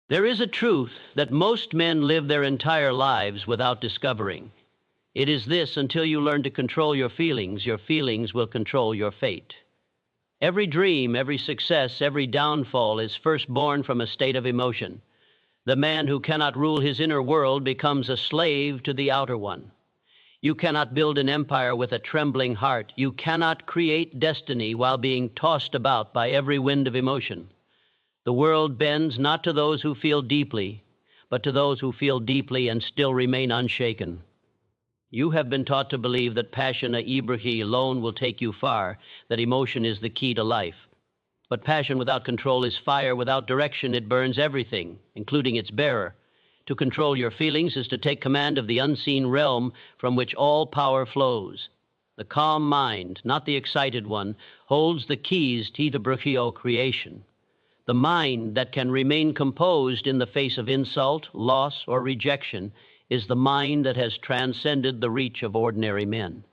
There is a truth that most men live their entire lives without discovering. It is this: until you learn to control your feelings will control your fate. Every dream, every success, every downfall is first born from a state of emotion. The man who cannot rule his inner world becomes a slave to the outer one. You cannot build an empire with a trembling heart. You cannot create destiny while being tossed about by every wind of emotion. The world bends not to those who feel deeply, but to those who feel deeply and still remain unshaken. You have been taught to believe that passion ibrahi alone will take you far, that emotion is the key to life. But passion without control is fire without direction. It burns everything, including its bearer. To control your feelings is to take command of the unseen realm from which all power flows. The calm mind, not the excited one, holds the keys to the creation. The mind that can remain composed in the face of insult, loss, or rejection is the mind that has transcended the reach of ordinary men.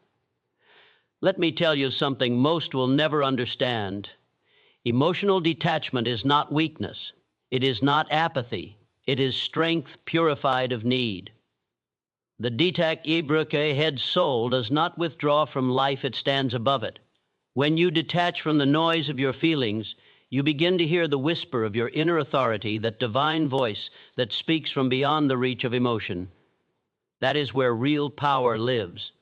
Let me tell you something most will never understand. Emotional detachment is not weakness. It is not apathy. It is strength purified of need. The detach ibrake head soul does not withdraw from life, it stands above it. When you detach from the noise of your feelings, you begin to hear the whisper of your inner authority, that divine voice that speaks from beyond the reach of emotion. That is where real power lives.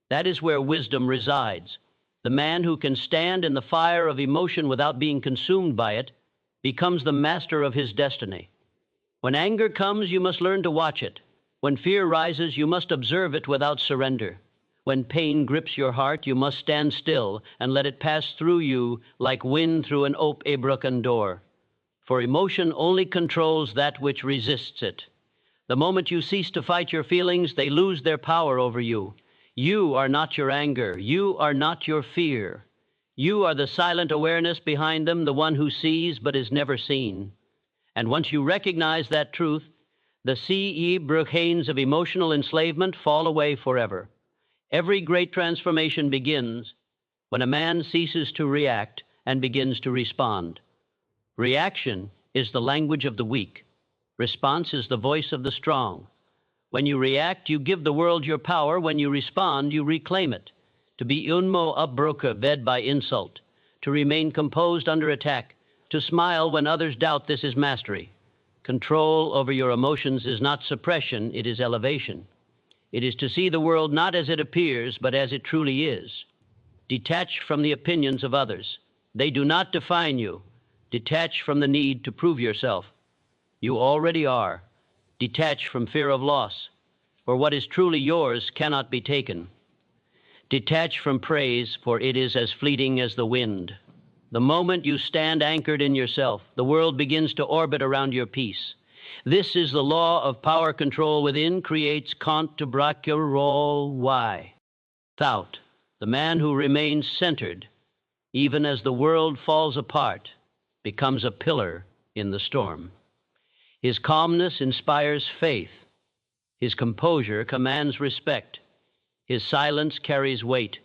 That is where wisdom resides. The man who can stand in the fire of emotion without being consumed by it becomes the master of his destiny. When anger comes, you must learn to watch it. When fear rises, you must observe it without surrender. When pain grips your heart, you must stand still and let it pass through you like wind through an broken door. For emotion only controls that which resists it. The moment you cease to fight your feelings, they lose their power over you. You are not your anger. You are not your fear. You are the silent awareness behind them, the one who sees but is never seen. And once you recognize that truth, the C.E. Bruchanes of emotional enslavement fall away forever. Every great transformation begins when a man ceases to react and begins to respond. Reaction is the language of the weak. Response is the voice of the strong. When you react, you give the world your power. When you respond, you reclaim it. To be unmo upbroker, fed by insult. To remain composed under attack. To smile when others doubt, this is mastery. Control over your emotions is not suppression, it is elevation. It is to see the world not as it appears, but as it truly is. Detach from the opinions of others. They do not define you. Detach from the need to prove yourself. You already are. Detach from fear of loss, for what is truly yours cannot be taken. Detach from praise, for it is as fleeting as the wind. The moment you stand anchored in yourself, the world begins to orbit around your peace. This is the law of power. Control within creates kant to bracurol why. Without, the man who remains centered, even as the world falls apart, becomes a pillar in the storm. His calmness inspires faith. His composure commands respect. His silence carries weight.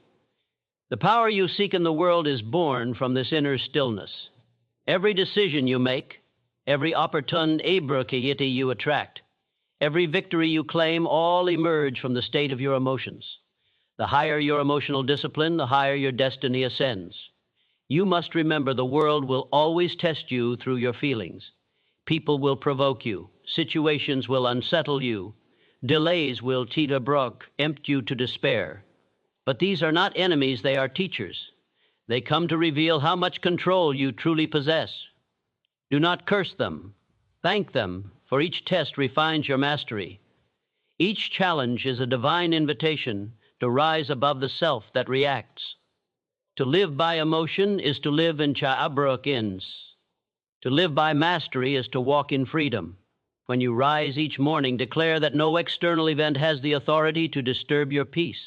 The power you seek in the world is born from this inner stillness. Every decision you make, every opportune abracayiti you attract, every victory you claim, all emerge from the state of your emotions. The higher your emotional discipline, the higher your destiny ascends. You must remember the world will always test you through your feelings. People will provoke you. Situations will unsettle you. Delays will tempt you to despair. But these are not enemies, they are teachers. They come to reveal how much control you truly possess. Do not curse them. Thank them, for each test refines your mastery. Each challenge is a divine invitation to rise above the self that reacts. To live by emotion is to live in cha'abrokins. To live by mastery is to walk in freedom. When you rise each morning, declare that no external event has the authority to disturb your peace.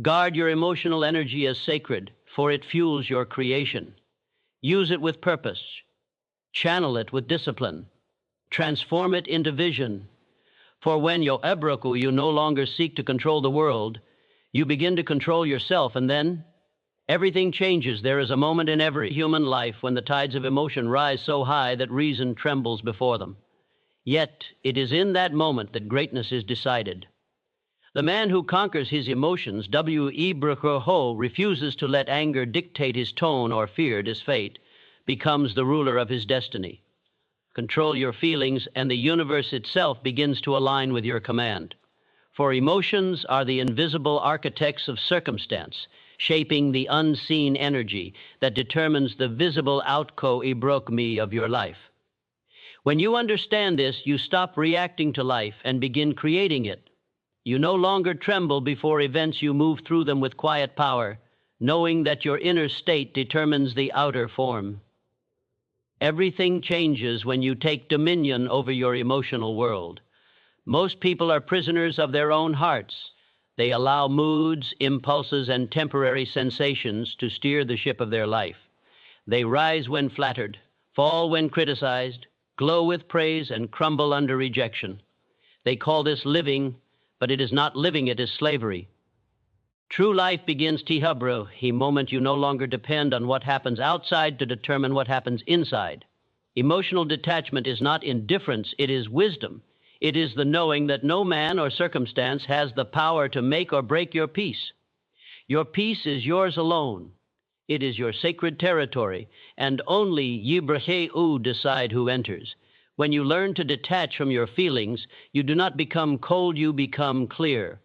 Guard your emotional energy as sacred, for it fuels your creation. Use it with purpose. Channel it with discipline. Transform it into vision. For when you ebroku, you no longer seek to control the world. You begin to control yourself, and then everything changes. There is a moment in every human life when the tides of emotion rise so high that reason trembles before them. Yet it is in that moment that greatness is decided. The man who conquers his emotions, W.E. Ho, refuses to let anger dictate his tone or fear his fate, becomes the ruler of his destiny. Control your feelings, and the universe itself begins to align with your command. For emotions are the invisible architects of circumstance, shaping the unseen energy that determines the visible outcome of your life. When you understand this, you stop reacting to life and begin creating it. You no longer tremble before events, you move through them with quiet power, knowing that your inner state determines the outer form. Everything changes when you take dominion over your emotional world. Most people are prisoners of their own hearts. They allow moods, impulses, and temporary sensations to steer the ship of their life. They rise when flattered, fall when criticized, glow with praise, and crumble under rejection. They call this living, but it is not living, it is slavery. True life begins tihabro, the moment you no longer depend on what happens outside to determine what happens inside. Emotional detachment is not indifference, it is wisdom. It is the knowing that no man or circumstance has the power to make or break your peace. Your peace is yours alone. It is your sacred territory, and only Yibraheu decide who enters. When you learn to detach from your feelings, you do not become cold, you become clear.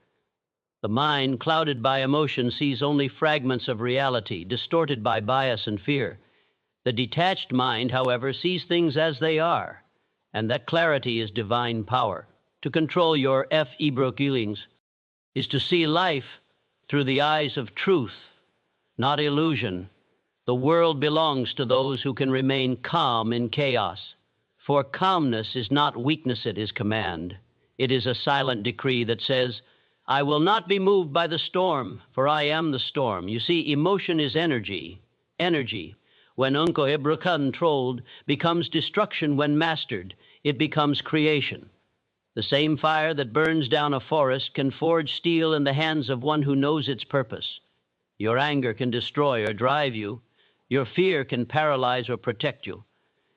The mind, clouded by emotion, sees only fragments of reality, distorted by bias and fear. The detached mind, however, sees things as they are, and that clarity is divine power. To control your feelings is to see life through the eyes of truth, not illusion. The world belongs to those who can remain calm in chaos. For calmness is not weakness, it is command. It is a silent decree that says, I will not be moved by the storm, for I am the storm. You see, emotion is energy. Energy, when controlled, becomes destruction. When mastered, it becomes creation. The same fire that burns down a forest can forge steel in the hands of one who knows its purpose. Your anger can destroy or drive you. Your fear can paralyze or protect you.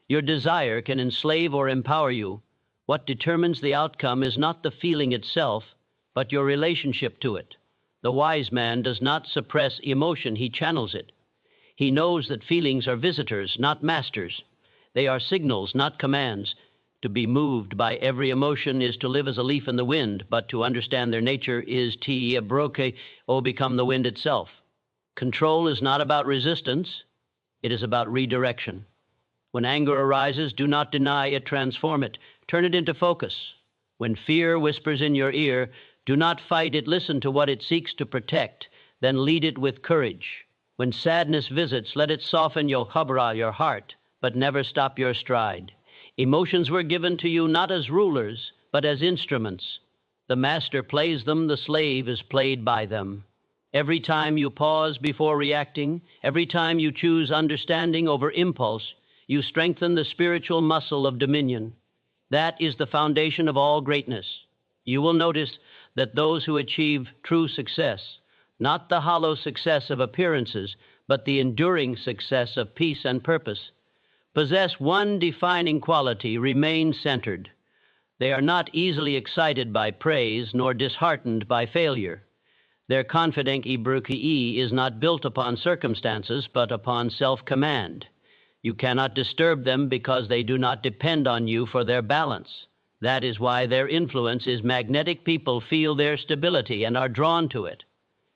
Your desire can enslave or empower you. What determines the outcome is not the feeling itself, but your relationship to it. The wise man does not suppress emotion, he channels it. He knows that feelings are visitors, not masters. They are signals, not commands. To be moved by every emotion is to live as a leaf in the wind, but to understand their nature is become the wind itself. Control is not about resistance, it is about redirection. When anger arises, do not deny it, transform it, turn it into focus. When fear whispers in your ear, do not fight it, listen to what it seeks to protect, then lead it with courage. When sadness visits, let it soften your heart, but never stop your stride. Emotions were given to you not as rulers, but as instruments. The master plays them, the slave is played by them. Every time you pause before reacting, every time you choose understanding over impulse, you strengthen the spiritual muscle of dominion. That is the foundation of all greatness. You will notice that those who achieve true success, not the hollow success of appearances, but the enduring success of peace and purpose, possess one defining quality: remain centered. They are not easily excited by praise, nor disheartened by failure. Their confident is not built upon circumstances, but upon self-command. You cannot disturb them because they do not depend on you for their balance. That is why their influence is magnetic. People feel their stability and are drawn to it.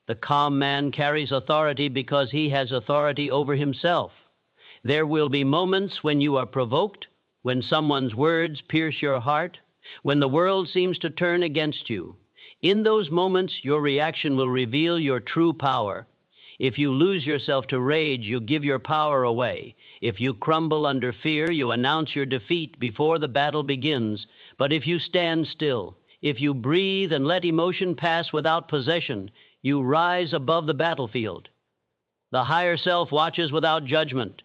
The calm man carries authority because he has authority over himself. There will be moments when you are provoked, when someone's words pierce your heart, when the world seems to turn against you. In those moments, your reaction will reveal your true power. If you lose yourself to rage, you give your power away. If you crumble under fear, you announce your defeat before the battle begins. But if you stand still, if you breathe and let emotion pass without possession, you rise above the battlefield. The higher self watches without judgment,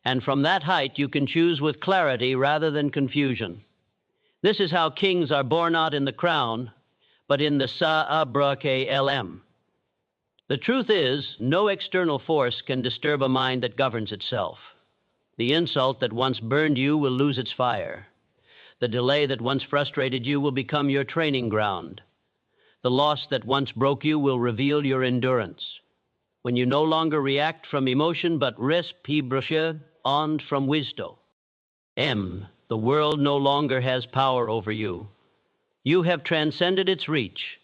and from that height you can choose with clarity rather than confusion. This is how kings are born, not in the crown, but in the Sa'abrake-LM. The truth is, no external force can disturb a mind that governs itself. The insult that once burned you will lose its fire. The delay that once frustrated you will become your training ground. The loss that once broke you will reveal your endurance. When you no longer react from emotion but respire on from wisdom. The world no longer has power over you. You have transcended its reach.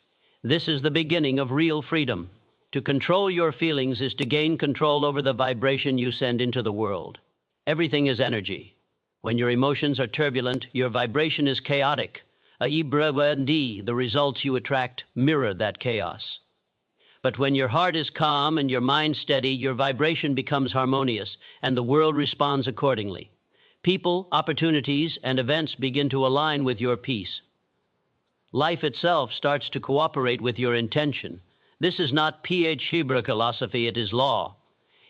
This is the beginning of real freedom. To control your feelings is to gain control over the vibration you send into the world. Everything is energy. When your emotions are turbulent, your vibration is chaotic. The results you attract mirror that chaos. But when your heart is calm and your mind steady, your vibration becomes harmonious, and the world responds accordingly. People, opportunities, and events begin to align with your peace. Life itself starts to cooperate with your intention. This is not Hebrew philosophy, it is law.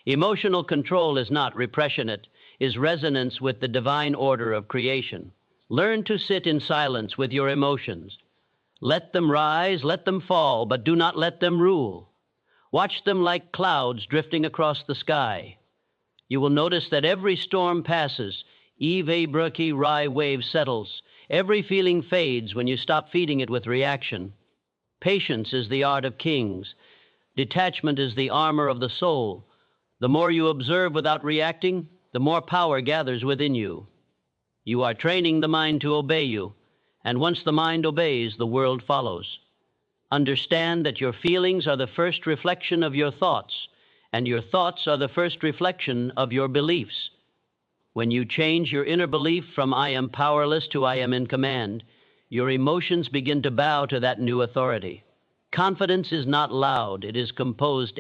Emotional control is not repression, it is resonance with the divine order of creation. Learn to sit in silence with your emotions. Let them rise, let them fall, but do not let them rule. Watch them like clouds drifting across the sky. You will notice that every storm passes, wave settles. Every feeling fades when you stop feeding it with reaction. Patience is the art of kings. Detachment is the armor of the soul. The more you observe without reacting, the more power gathers within you. You are training the mind to obey you, and once the mind obeys, the world follows. Understand that your feelings are the first reflection of your thoughts, and your thoughts are the first reflection of your beliefs. When you change your inner belief from I am powerless to I am in command, your emotions begin to bow to that new authority. Confidence is not loud, it is composed.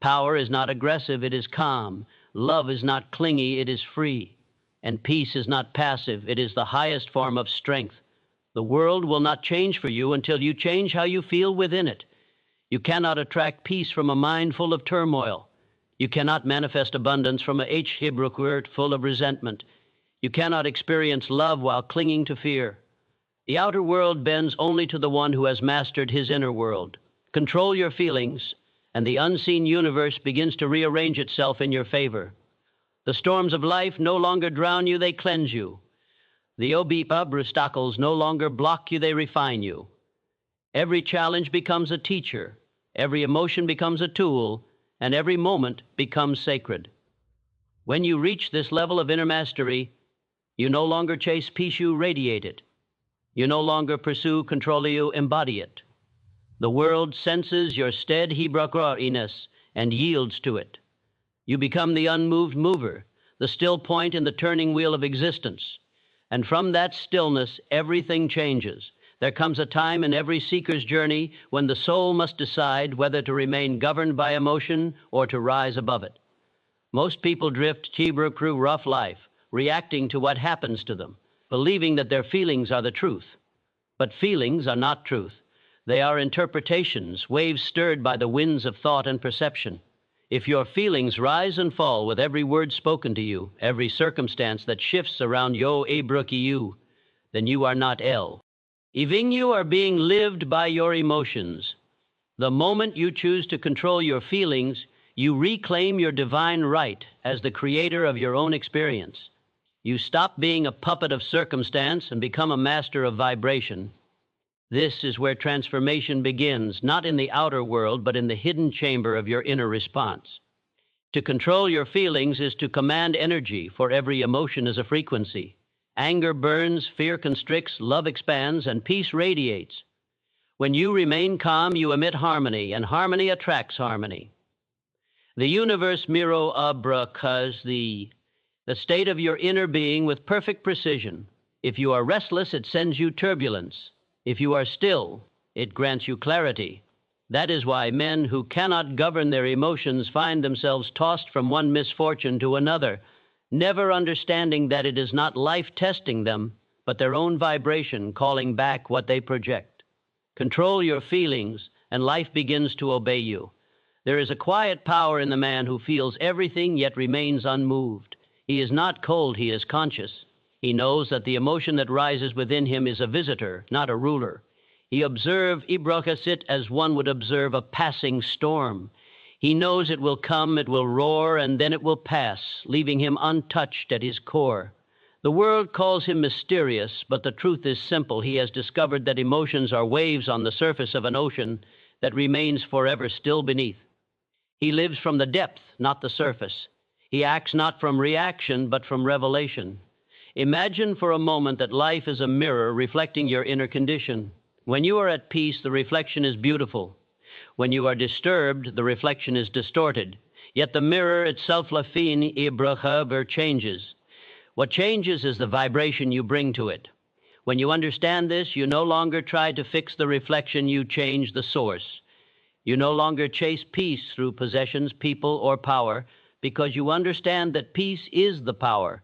Power is not aggressive, it is calm. Love is not clingy, it is free. And peace is not passive, it is the highest form of strength. The world will not change for you until you change how you feel within it. You cannot attract peace from a mind full of turmoil. You cannot manifest abundance from a Hebrew word full of resentment. You cannot experience love while clinging to fear. The outer world bends only to the one who has mastered his inner world. Control your feelings, and the unseen universe begins to rearrange itself in your favor. The storms of life no longer drown you, they cleanse you. The obstacles no longer block you, they refine you. Every challenge becomes a teacher. Every emotion becomes a tool, and every moment becomes sacred. When you reach this level of inner mastery, you no longer chase peace, you radiate it. You no longer pursue control, you embody it. The world senses your stead Hebrew-iness and yields to it. You become the unmoved mover, the still point in the turning wheel of existence. And from that stillness, everything changes. There comes a time in every seeker's journey when the soul must decide whether to remain governed by emotion or to rise above it. Most people drift Hebrew through rough life, reacting to what happens to them, believing that their feelings are the truth. But feelings are not truth. They are interpretations, waves stirred by the winds of thought and perception. If your feelings rise and fall with every word spoken to you, every circumstance that shifts around you, then you are not El. Even you are being lived by your emotions. The moment you choose to control your feelings, you reclaim your divine right as the creator of your own experience. You stop being a puppet of circumstance and become a master of vibration. This is where transformation begins, not in the outer world, but in the hidden chamber of your inner response. To control your feelings is to command energy, for every emotion is a frequency. Anger burns, fear constricts, love expands, and peace radiates. When you remain calm, you emit harmony, and harmony attracts harmony. The universe mirrors the state of your inner being with perfect precision. If you are restless, it sends you turbulence. If you are still, it grants you clarity. That is why men who cannot govern their emotions find themselves tossed from one misfortune to another, never understanding that it is not life testing them, but their own vibration calling back what they project. Control your feelings, and life begins to obey you. There is a quiet power in the man who feels everything yet remains unmoved. He is not cold, he is conscious. He knows that the emotion that rises within him is a visitor, not a ruler. He observes it as one would observe a passing storm. He knows it will come, it will roar, and then it will pass, leaving him untouched at his core. The world calls him mysterious, but the truth is simple. He has discovered that emotions are waves on the surface of an ocean that remains forever still beneath. He lives from the depth, not the surface. He acts not from reaction, but from revelation. Imagine for a moment that life is a mirror reflecting your inner condition. When you are at peace, the reflection is beautiful. When you are disturbed, the reflection is distorted. Yet the mirror itself, lafin ibracha, changes. What changes is the vibration you bring to it. When you understand this, you no longer try to fix the reflection, you change the source. You no longer chase peace through possessions, people, or power, because you understand that peace is the power.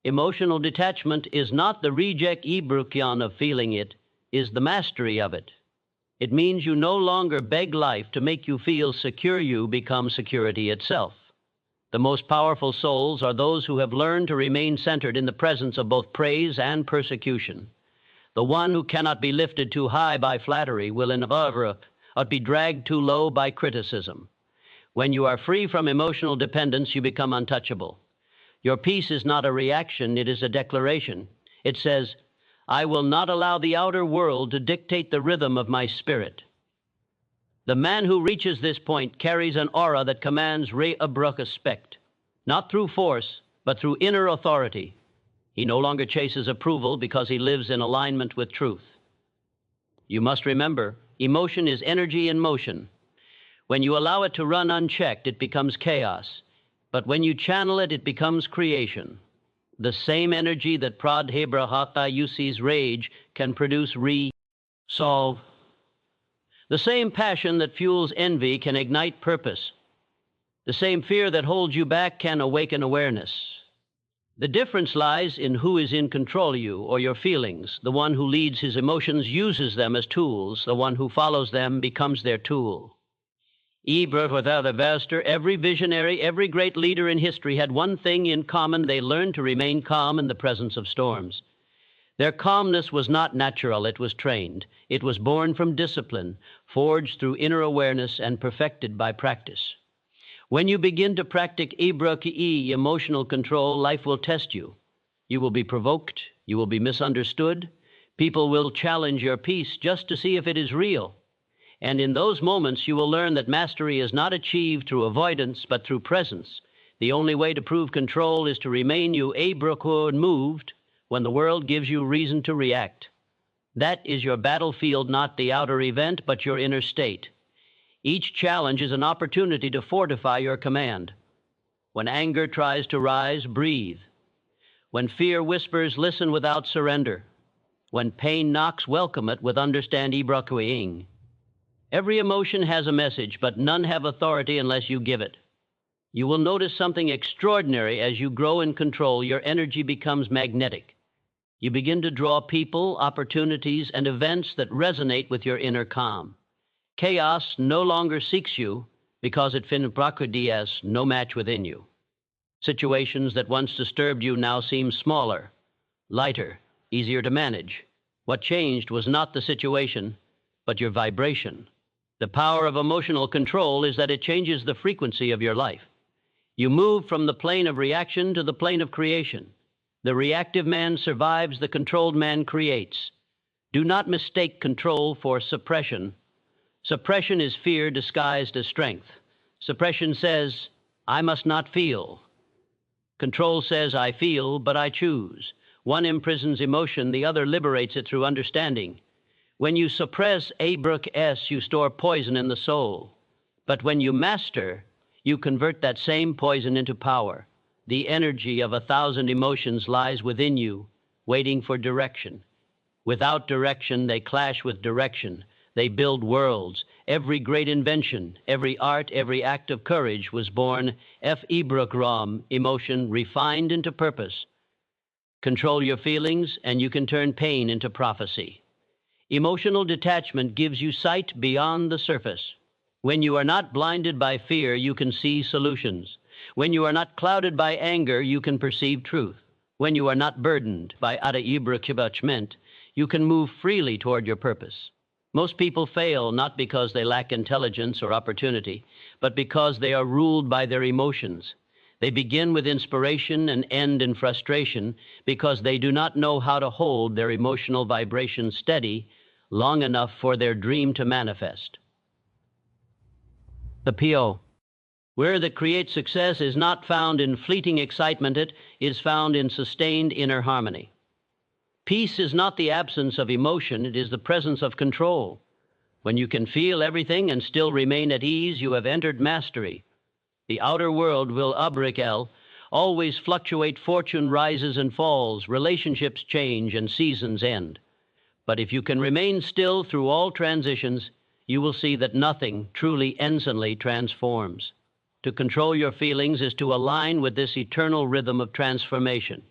Emotional detachment is not the reject ibrukyan of feeling it, is the mastery of it. It means you no longer beg life to make you feel secure, you become security itself. The most powerful souls are those who have learned to remain centered in the presence of both praise and persecution. The one who cannot be lifted too high by flattery will inevitably be dragged too low by criticism. When you are free from emotional dependence, you become untouchable. Your peace is not a reaction, it is a declaration. It says, I will not allow the outer world to dictate the rhythm of my spirit. The man who reaches this point carries an aura that commands respect, not through force, but through inner authority. He no longer chases approval because he lives in alignment with truth. You must remember, emotion is energy in motion. When you allow it to run unchecked, it becomes chaos. But when you channel it, it becomes creation. The same energy that pradhebrahata uses rage can produce solve. The same passion that fuels envy can ignite purpose. The same fear that holds you back can awaken awareness. The difference lies in who is in control of you or your feelings. The one who leads his emotions uses them as tools. The one who follows them becomes their tool. Without a vaster, every visionary, every great leader in history had one thing in common. They learned to remain calm in the presence of storms. Their calmness was not natural, it was trained. It was born from discipline, forged through inner awareness and perfected by practice. When you begin to practice emotional control, life will test you. You will be provoked, you will be misunderstood. People will challenge your peace just to see if it is real. And in those moments, you will learn that mastery is not achieved through avoidance, but through presence. The only way to prove control is to remain unmoved when the world gives you reason to react. That is your battlefield, not the outer event, but your inner state. Each challenge is an opportunity to fortify your command. When anger tries to rise, breathe. When fear whispers, listen without surrender. When pain knocks, welcome it with understand ibrakuing. Every emotion has a message, but none have authority unless you give it. You will notice something extraordinary as you grow in control. Your energy becomes magnetic. You begin to draw people, opportunities, and events that resonate with your inner calm. Chaos no longer seeks you because it finnes no match within you. Situations that once disturbed you now seem smaller, lighter, easier to manage. What changed was not the situation, but your vibration. The power of emotional control is that it changes the frequency of your life. You move from the plane of reaction to the plane of creation. The reactive man survives, the controlled man creates. Do not mistake control for suppression. Suppression is fear disguised as strength. Suppression says, I must not feel. Control says, I feel, but I choose. One imprisons emotion, the other liberates it through understanding. When you suppress you store poison in the soul. But when you master, you convert that same poison into power. The energy of 1,000 emotions lies within you, waiting for direction. Without direction, they clash with direction. They build worlds. Every great invention, every art, every act of courage was born emotion refined into purpose. Control your feelings, and you can turn pain into prophecy. Emotional detachment gives you sight beyond the surface. When you are not blinded by fear, you can see solutions. When you are not clouded by anger, you can perceive truth. When you are not burdened by detachment, you can move freely toward your purpose. Most people fail not because they lack intelligence or opportunity, but because they are ruled by their emotions. They begin with inspiration and end in frustration because they do not know how to hold their emotional vibration steady long enough for their dream to manifest. The PO. Where that creates success is not found in fleeting excitement, it is found in sustained inner harmony. Peace is not the absence of emotion, it is the presence of control. When you can feel everything and still remain at ease, you have entered mastery. The outer world will always fluctuate, fortune rises and falls, relationships change and seasons end. But if you can remain still through all transitions, you will see that nothing truly ensignly transforms. To control your feelings is to align with this eternal rhythm of transformation.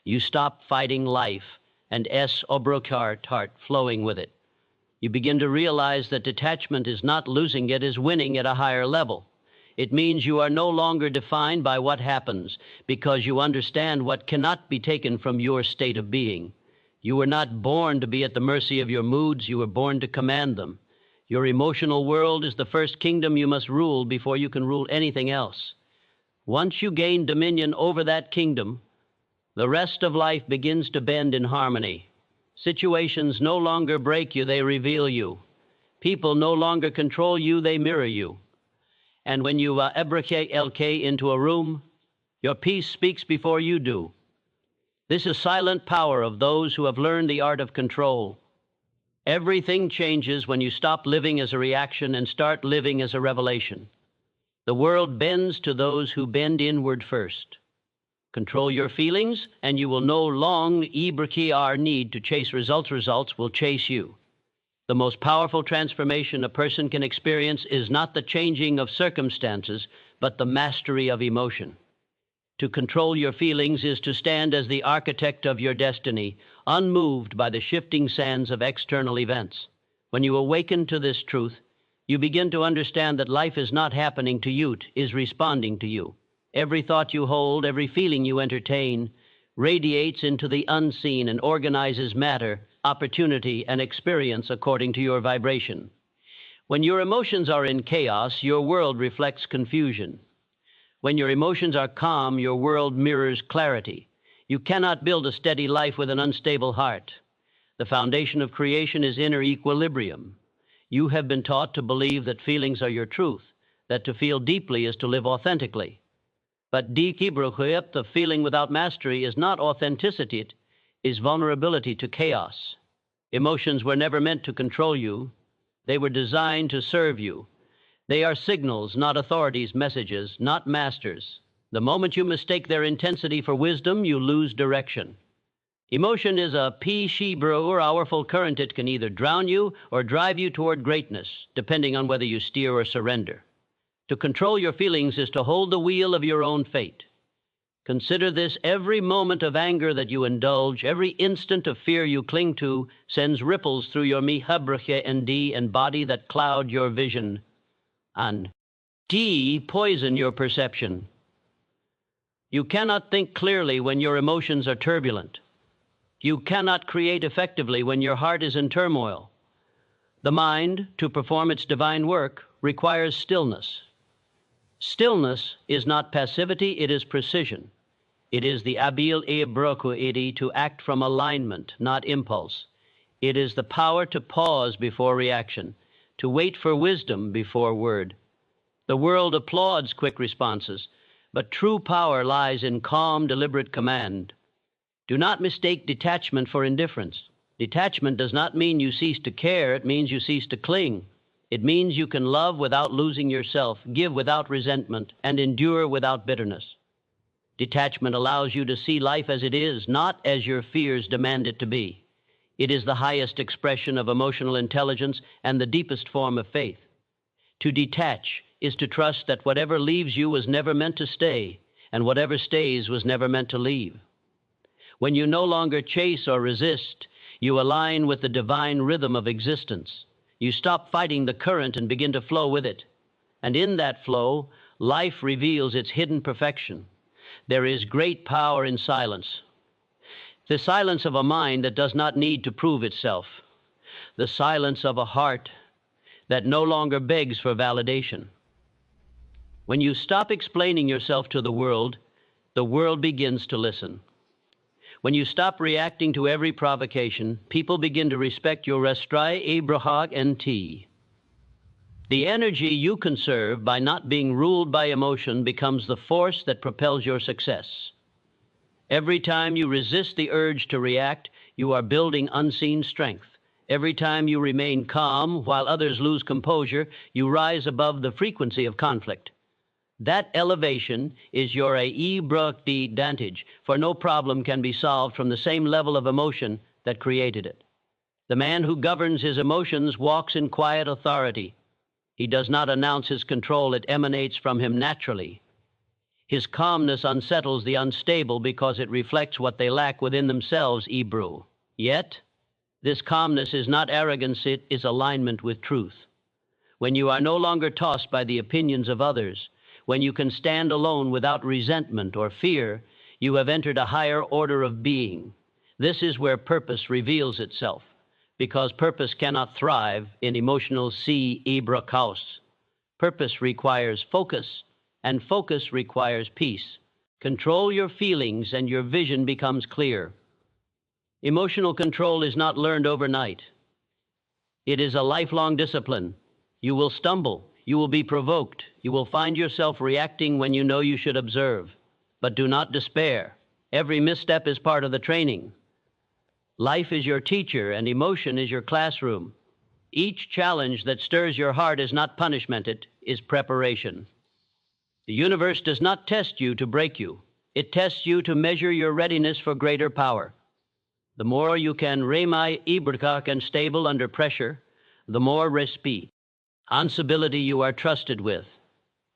You stop fighting life and heart flowing with it. You begin to realize that detachment is not losing, it is winning at a higher level. It means you are no longer defined by what happens because you understand what cannot be taken from your state of being. You were not born to be at the mercy of your moods, you were born to command them. Your emotional world is the first kingdom you must rule before you can rule anything else. Once you gain dominion over that kingdom, the rest of life begins to bend in harmony. Situations no longer break you, they reveal you. People no longer control you, they mirror you. And when you LK into a room, your peace speaks before you do. This is silent power of those who have learned the art of control. Everything changes when you stop living as a reaction and start living as a revelation. The world bends to those who bend inward first. Control your feelings, and you will no longer need to chase results. Results will chase you. The most powerful transformation a person can experience is not the changing of circumstances, but the mastery of emotion. To control your feelings is to stand as the architect of your destiny, unmoved by the shifting sands of external events. When you awaken to this truth, you begin to understand that life is not happening to you, it is responding to you. Every thought you hold, every feeling you entertain, radiates into the unseen and organizes matter, opportunity, and experience according to your vibration. When your emotions are in chaos, your world reflects confusion. When your emotions are calm, your world mirrors clarity. You cannot build a steady life with an unstable heart. The foundation of creation is inner equilibrium. You have been taught to believe that feelings are your truth, that to feel deeply is to live authentically. But the feeling without mastery is not authenticity, it is vulnerability to chaos. Emotions were never meant to control you. They were designed to serve you. They are signals, not authorities, messages, not masters. The moment you mistake their intensity for wisdom, you lose direction. Emotion is a powerful current. It can either drown you or drive you toward greatness, depending on whether you steer or surrender. To control your feelings is to hold the wheel of your own fate. Consider this: every moment of anger that you indulge, every instant of fear you cling to, sends ripples through your and body that cloud your vision and poison your perception. You cannot think clearly when your emotions are turbulent. You cannot create effectively when your heart is in turmoil. The mind, to perform its divine work, requires stillness. Stillness is not passivity, it is precision. It is the to act from alignment, not impulse. It is the power to pause before reaction, to wait for wisdom before word. The world applauds quick responses, but true power lies in calm, deliberate command. Do not mistake detachment for indifference. Detachment does not mean you cease to care, it means you cease to cling. It means you can love without losing yourself, give without resentment, and endure without bitterness. Detachment allows you to see life as it is, not as your fears demand it to be. It is the highest expression of emotional intelligence and the deepest form of faith. To detach is to trust that whatever leaves you was never meant to stay, and whatever stays was never meant to leave. When you no longer chase or resist, you align with the divine rhythm of existence. You stop fighting the current and begin to flow with it. And in that flow, life reveals its hidden perfection. There is great power in silence. The silence of a mind that does not need to prove itself. The silence of a heart that no longer begs for validation. When you stop explaining yourself to the world begins to listen. When you stop reacting to every provocation, people begin to respect your restrai Abrahag NT. The energy you conserve by not being ruled by emotion becomes the force that propels your success. Every time you resist the urge to react, you are building unseen strength. Every time you remain calm while others lose composure, you rise above the frequency of conflict. That elevation is your advantage, for no problem can be solved from the same level of emotion that created it. The man who governs his emotions walks in quiet authority. He does not announce his control, it emanates from him naturally. His calmness unsettles the unstable because it reflects what they lack within themselves, Ebrew. Yet, this calmness is not arrogance, it is alignment with truth. When you are no longer tossed by the opinions of others, when you can stand alone without resentment or fear, you have entered a higher order of being. This is where purpose reveals itself, because purpose cannot thrive in emotional Ebra chaos. Purpose requires focus, and focus requires peace. Control your feelings and your vision becomes clear. Emotional control is not learned overnight. It is a lifelong discipline. You will stumble, you will be provoked, you will find yourself reacting when you know you should observe. But do not despair. Every misstep is part of the training. Life is your teacher and emotion is your classroom. Each challenge that stirs your heart is not punishment, it is preparation. The universe does not test you to break you. It tests you to measure your readiness for greater power. The more you can remai ibrkak and stable under pressure, the more responsibility you are trusted with.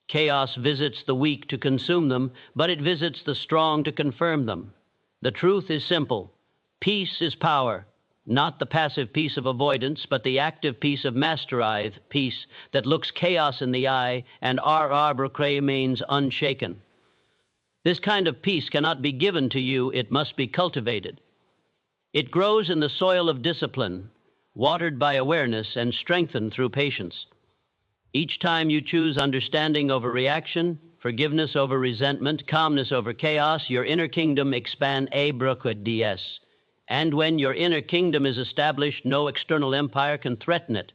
Chaos visits the weak to consume them, but it visits the strong to confirm them. The truth is simple. Peace is power, not the passive peace of avoidance, but the active peace of masterized peace that looks chaos in the eye and remains unshaken. This kind of peace cannot be given to you, it must be cultivated. It grows in the soil of discipline, watered by awareness and strengthened through patience. Each time you choose understanding over reaction, forgiveness over resentment, calmness over chaos, your inner kingdom expand DS. And when your inner kingdom is established, no external empire can threaten it.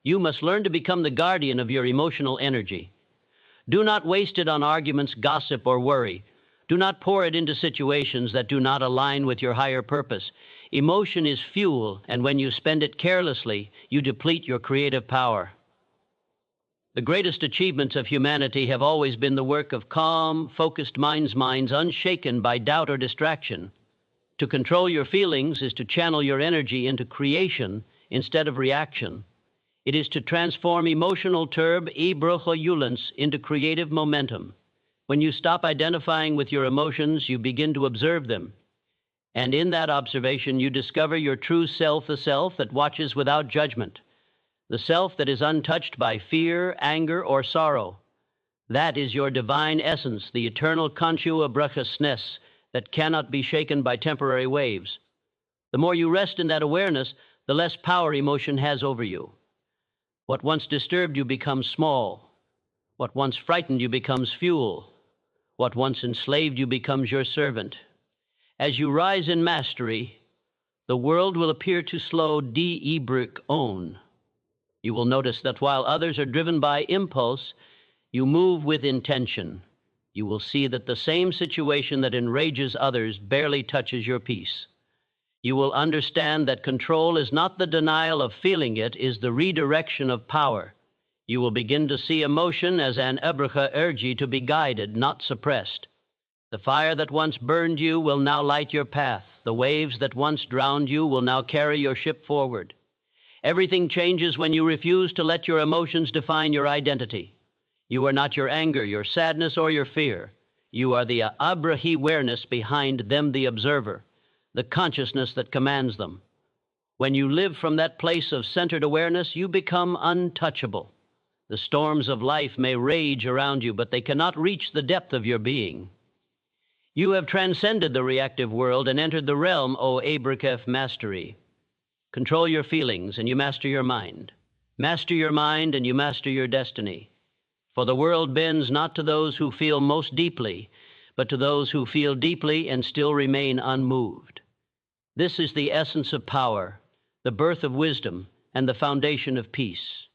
You must learn to become the guardian of your emotional energy. Do not waste it on arguments, gossip, or worry. Do not pour it into situations that do not align with your higher purpose. Emotion is fuel, and when you spend it carelessly, you deplete your creative power. The greatest achievements of humanity have always been the work of calm, focused minds unshaken by doubt or distraction. To control your feelings is to channel your energy into creation instead of reaction. It is to transform emotional turbulence into creative momentum. When you stop identifying with your emotions, you begin to observe them. And in that observation, you discover your true self, the self that watches without judgment, the self that is untouched by fear, anger, or sorrow. That is your divine essence, the eternal consciousness that cannot be shaken by temporary waves. The more you rest in that awareness, the less power emotion has over you. What once disturbed you becomes small. What once frightened you becomes fuel. What once enslaved you becomes your servant. As you rise in mastery, the world will appear to slow own. You will notice that while others are driven by impulse, you move with intention. You will see that the same situation that enrages others barely touches your peace. You will understand that control is not the denial of feeling, it is the redirection of power. You will begin to see emotion as an urge to be guided, not suppressed. The fire that once burned you will now light your path. The waves that once drowned you will now carry your ship forward. Everything changes when you refuse to let your emotions define your identity. You are not your anger, your sadness, or your fear. You are the awareness behind them, the observer, the consciousness that commands them. When you live from that place of centered awareness, you become untouchable. The storms of life may rage around you, but they cannot reach the depth of your being. You have transcended the reactive world and entered the realm, O Abrakef mastery. Control your feelings and you master your mind. Master your mind and you master your destiny. For the world bends not to those who feel most deeply, but to those who feel deeply and still remain unmoved. This is the essence of power, the birth of wisdom, and the foundation of peace.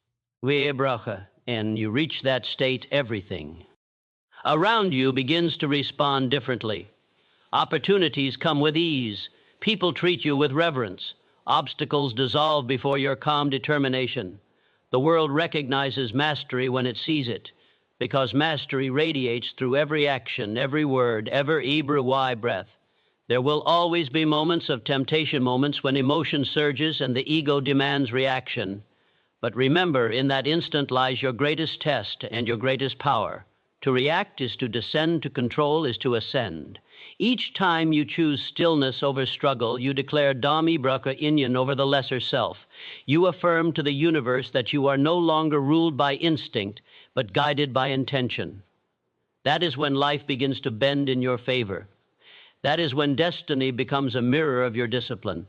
Weebracha, and you reach that state, everything around you begins to respond differently. Opportunities come with ease. People treat you with reverence. Obstacles dissolve before your calm determination. The world recognizes mastery when it sees it, because mastery radiates through every action, every word, every breath. There will always be moments of temptation, moments when emotion surges and the ego demands reaction. But remember, in that instant lies your greatest test and your greatest power. To react is to descend, to control is to ascend. Each time you choose stillness over struggle, you declare Dami Braka Inyan over the lesser self. You affirm to the universe that you are no longer ruled by instinct, but guided by intention. That is when life begins to bend in your favor. That is when destiny becomes a mirror of your discipline.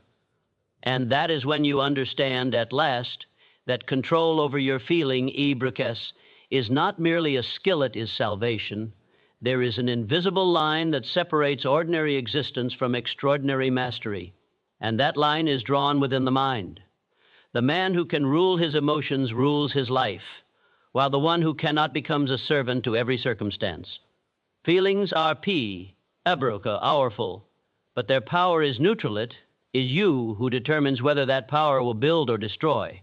And that is when you understand at last that control over your feeling, Ibrakes, is not merely a skill, it is salvation. There is an invisible line that separates ordinary existence from extraordinary mastery, and that line is drawn within the mind. The man who can rule his emotions rules his life, while the one who cannot becomes a servant to every circumstance. Feelings are Ebroka, powerful, but their power is neutral. It is you who determines whether that power will build or destroy.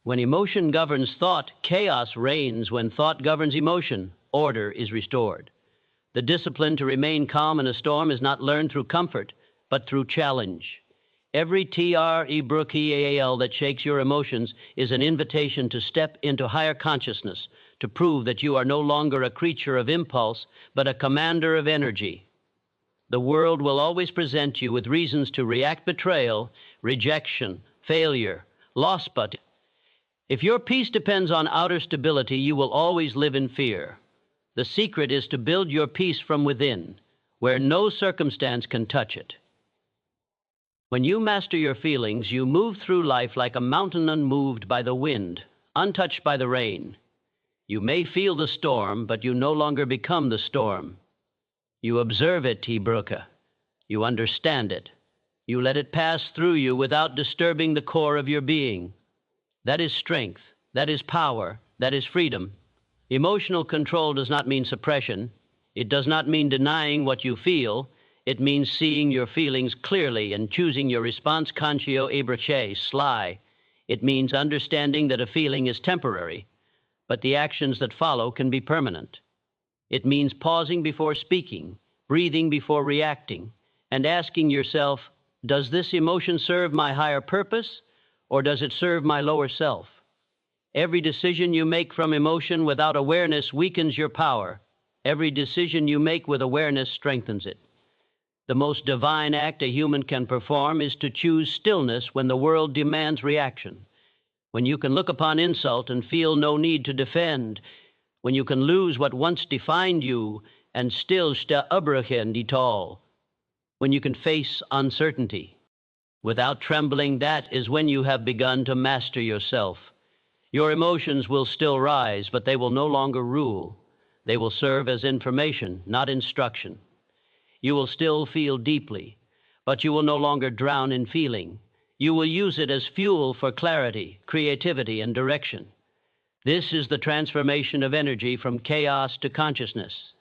When emotion governs thought, chaos reigns. When thought governs emotion, order is restored. The discipline to remain calm in a storm is not learned through comfort, but through challenge. Every TREBRUKEAL that shakes your emotions is an invitation to step into higher consciousness, to prove that you are no longer a creature of impulse, but a commander of energy. The world will always present you with reasons to react: betrayal, rejection, failure, loss. But if your peace depends on outer stability, you will always live in fear. The secret is to build your peace from within, where no circumstance can touch it. When you master your feelings, you move through life like a mountain unmoved by the wind, untouched by the rain. You may feel the storm, but you no longer become the storm. You observe it, Tibruka. You understand it. You let it pass through you without disturbing the core of your being. That is strength. That is power. That is freedom. Emotional control does not mean suppression. It does not mean denying what you feel. It means seeing your feelings clearly and choosing your response conscio ebrache, sly. It means understanding that a feeling is temporary, but the actions that follow can be permanent. It means pausing before speaking, breathing before reacting, and asking yourself, does this emotion serve my higher purpose, or does it serve my lower self? Every decision you make from emotion without awareness weakens your power. Every decision you make with awareness strengthens it. The most divine act a human can perform is to choose stillness when the world demands reaction. When you can look upon insult and feel no need to defend. When you can lose what once defined you and still sta'abrachen ditol. When you can face uncertainty without trembling, that is when you have begun to master yourself. Your emotions will still rise, but they will no longer rule. They will serve as information, not instruction. You will still feel deeply, but you will no longer drown in feeling. You will use it as fuel for clarity, creativity, and direction. This is the transformation of energy from chaos to consciousness.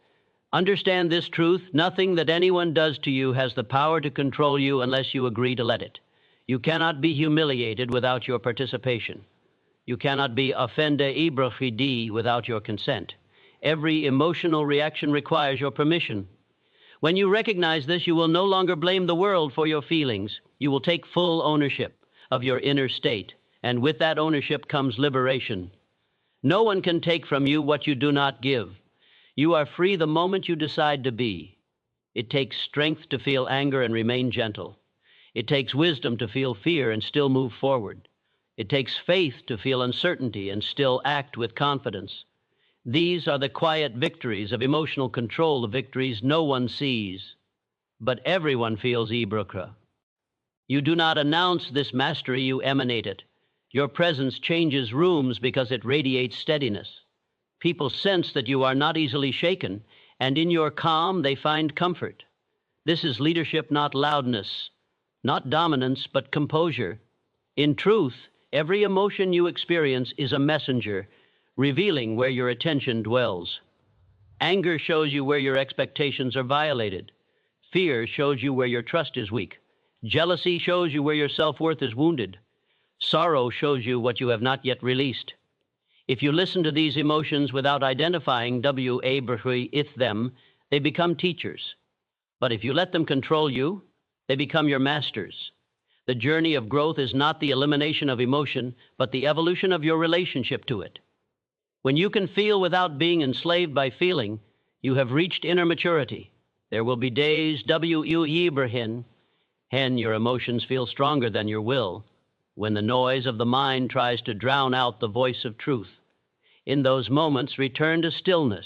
Understand this truth: nothing that anyone does to you has the power to control you unless you agree to let it. You cannot be humiliated without your participation. You cannot be offende ibrachidi without your consent. Every emotional reaction requires your permission. When you recognize this, you will no longer blame the world for your feelings. You will take full ownership of your inner state, and with that ownership comes liberation. No one can take from you what you do not give. You are free the moment you decide to be. It takes strength to feel anger and remain gentle. It takes wisdom to feel fear and still move forward. It takes faith to feel uncertainty and still act with confidence. These are the quiet victories of emotional control, the victories no one sees, but everyone feels Ibrukra. You do not announce this mastery, you emanate it. Your presence changes rooms because it radiates steadiness. People sense that you are not easily shaken, and in your calm they find comfort. This is leadership, not loudness, not dominance, but composure. In truth, every emotion you experience is a messenger, revealing where your attention dwells. Anger shows you where your expectations are violated. Fear shows you where your trust is weak. Jealousy shows you where your self-worth is wounded. Sorrow shows you what you have not yet released. If you listen to these emotions without identifying them, they become teachers. But if you let them control you, they become your masters. The journey of growth is not the elimination of emotion, but the evolution of your relationship to it. When you can feel without being enslaved by feeling, you have reached inner maturity. There will be days, your emotions feel stronger than your will, when the noise of the mind tries to drown out the voice of truth. In those moments, return to stillness.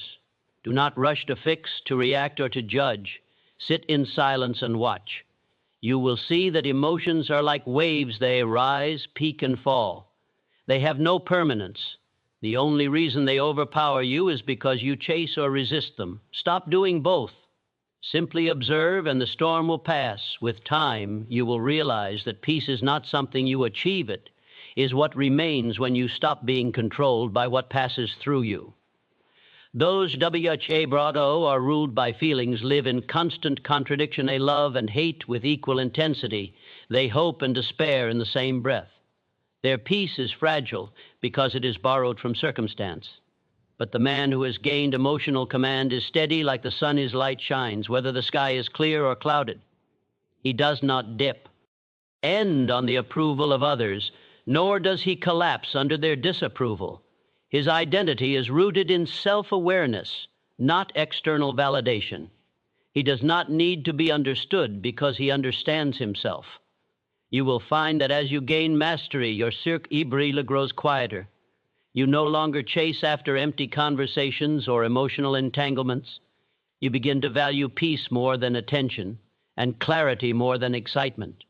Do not rush to fix, to react, or to judge. Sit in silence and watch. You will see that emotions are like waves. They rise, peak, and fall. They have no permanence. The only reason they overpower you is because you chase or resist them. Stop doing both. Simply observe, and the storm will pass. With time, you will realize that peace is not something you achieve. It is what remains when you stop being controlled by what passes through you. Those are ruled by feelings live in constant contradiction. They love and hate with equal intensity. They hope and despair in the same breath. Their peace is fragile because it is borrowed from circumstance. But the man who has gained emotional command is steady like the sun. His light shines, whether the sky is clear or clouded. He does not end on the approval of others, nor does he collapse under their disapproval. His identity is rooted in self-awareness, not external validation. He does not need to be understood because he understands himself. You will find that as you gain mastery, your cirque grows quieter. You no longer chase after empty conversations or emotional entanglements. You begin to value peace more than attention, and clarity more than excitement.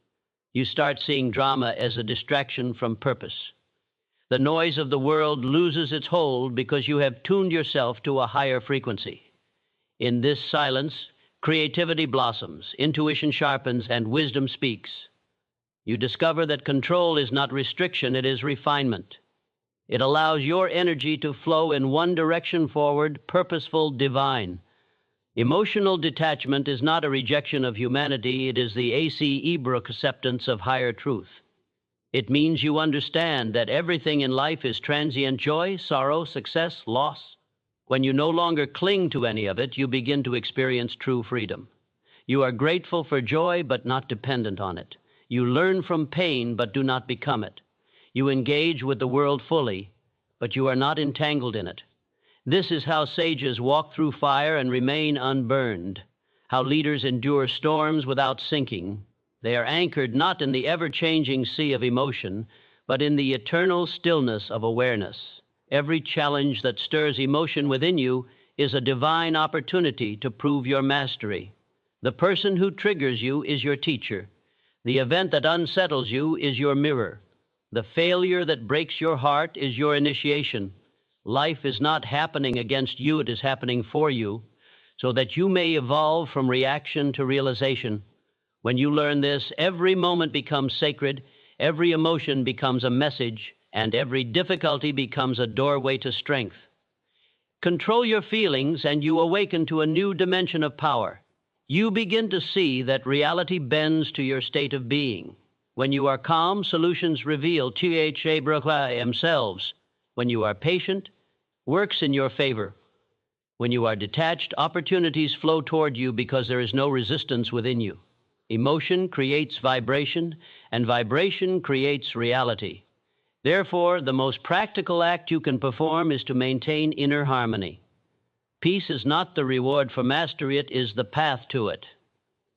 You start seeing drama as a distraction from purpose. The noise of the world loses its hold because you have tuned yourself to a higher frequency. In this silence, creativity blossoms, intuition sharpens, and wisdom speaks. You discover that control is not restriction, it is refinement. It allows your energy to flow in one direction forward, purposeful, divine. Emotional detachment is not a rejection of humanity, it is the acceptance of higher truth. It means you understand that everything in life is transient: joy, sorrow, success, loss. When you no longer cling to any of it, you begin to experience true freedom. You are grateful for joy, but not dependent on it. You learn from pain, but do not become it. You engage with the world fully, but you are not entangled in it. This is how sages walk through fire and remain unburned, how leaders endure storms without sinking. They are anchored not in the ever-changing sea of emotion, but in the eternal stillness of awareness. Every challenge that stirs emotion within you is a divine opportunity to prove your mastery. The person who triggers you is your teacher. The event that unsettles you is your mirror. The failure that breaks your heart is your initiation. Life is not happening against you, it is happening for you, so that you may evolve from reaction to realization. When you learn this, every moment becomes sacred, every emotion becomes a message, and every difficulty becomes a doorway to strength. Control your feelings, and you awaken to a new dimension of power. You begin to see that reality bends to your state of being. When you are calm, solutions reveal themselves. When you are patient, works in your favor. When you are detached, opportunities flow toward you because there is no resistance within you. Emotion creates vibration, and vibration creates reality. Therefore, the most practical act you can perform is to maintain inner harmony. Peace is not the reward for mastery, it is the path to it.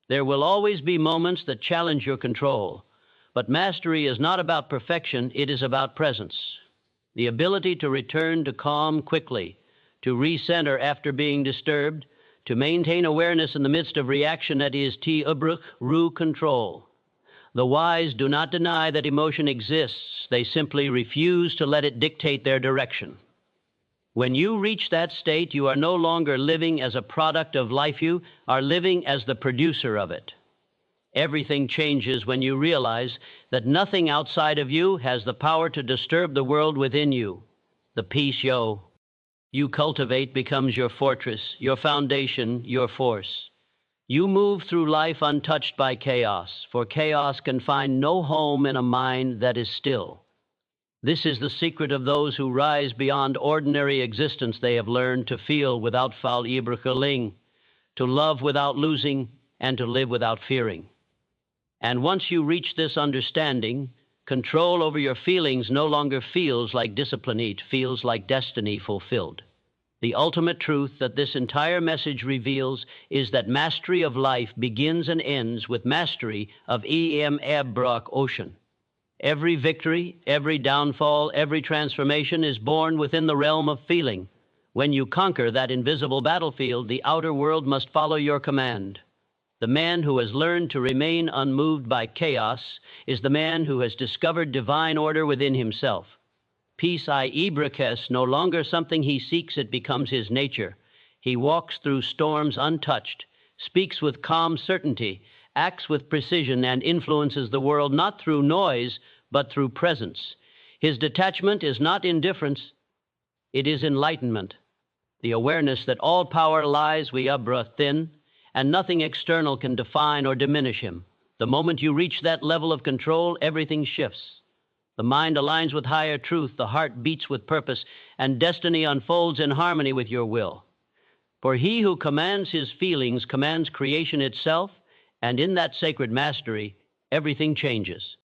There will always be moments that challenge your control, but mastery is not about perfection, it is about presence. The ability to return to calm quickly, to recenter after being disturbed, to maintain awareness in the midst of reaction, that is control. The wise do not deny that emotion exists, they simply refuse to let it dictate their direction. When you reach that state, you are no longer living as a product of life, you are living as the producer of it. Everything changes when you realize that nothing outside of you has the power to disturb the world within you. The peace you cultivate becomes your fortress, your foundation, your force. You move through life untouched by chaos, for chaos can find no home in a mind that is still. This is the secret of those who rise beyond ordinary existence. They have learned to feel without verliebring, to love without losing, and to live without fearing. And once you reach this understanding, control over your feelings no longer feels like discipline, it feels like destiny fulfilled. The ultimate truth that this entire message reveals is that mastery of life begins and ends with mastery of Brock Ocean. Every victory, every downfall, every transformation is born within the realm of feeling. When you conquer that invisible battlefield, the outer world must follow your command. The man who has learned to remain unmoved by chaos is the man who has discovered divine order within himself. Peace no longer something he seeks, it becomes his nature. He walks through storms untouched, speaks with calm certainty, acts with precision, and influences the world not through noise, but through presence. His detachment is not indifference, it is enlightenment. The awareness that all power lies within, and nothing external can define or diminish him. The moment you reach that level of control, everything shifts. The mind aligns with higher truth, the heart beats with purpose, and destiny unfolds in harmony with your will. For he who commands his feelings commands creation itself, and in that sacred mastery, everything changes.